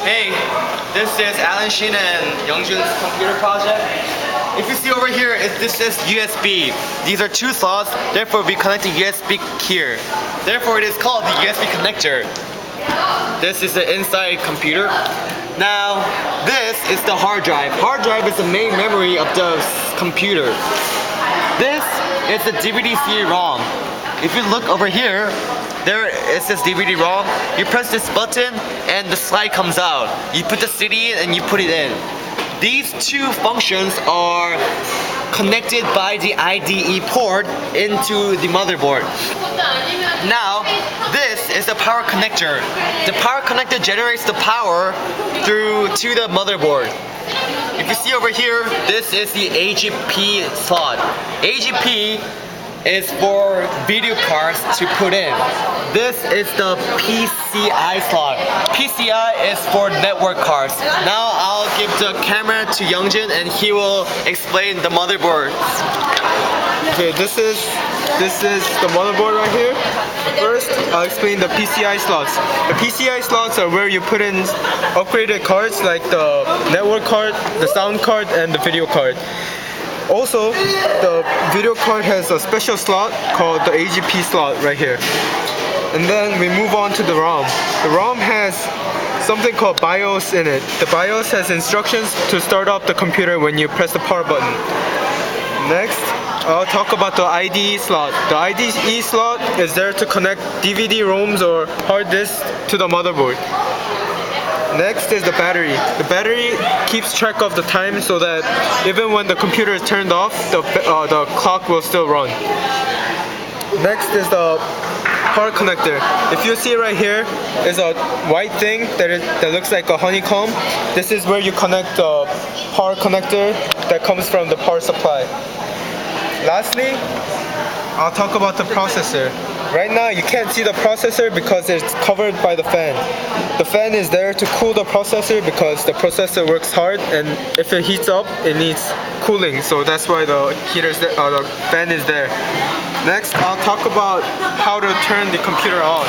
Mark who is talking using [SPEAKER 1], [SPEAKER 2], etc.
[SPEAKER 1] Hey, this is Alan Shin and Youngjun's computer project. If you see over here, this is USB. These are two slots, therefore we connect the USB here. Therefore it is called the USB connector. This is the inside computer. Now, this is the hard drive. Hard drive is the main memory of the computer. This is the DVD CD-ROM. If you look over here, there it says DVD-ROM. You press this button and the slide comes out. You put the CD in and you put it in. These two functions are connected by the IDE port into the motherboard. Now, this is the power connector. The power connector generates the power through to the motherboard. If you see over here, this is the AGP slot. AGP is for video cards to put in. This is the PCI slot. PCI is for network cards. Now I'll give the camera to Youngjun and he will explain the motherboard.
[SPEAKER 2] Okay, this is the motherboard right here. First, I'll explain the PCI slots. The PCI slots are where you put in upgraded cards like the network card, the sound card, and the video card. Also, the video card has a special slot called the AGP slot right here. And then we move on to the ROM. The ROM has something called BIOS in it. The BIOS has instructions to start up the computer when you press the power button. Next, I'll talk about the IDE slot. The IDE slot is there to connect DVD-ROMs or hard disks to the motherboard. Next is the battery. The battery keeps track of the time so that even when the computer is turned off, the clock will still run. Next is the power connector. If you see right here is a white thing that looks like a honeycomb. This is where you connect the power connector that comes from the power supply. Lastly, I'll talk about the processor. Right now you can't see the processor because it's covered by the fan. The fan is there to cool the processor because the processor works hard and if it heats up it needs cooling, so that's why the fan is there. Next, I'll talk about how to turn the computer on.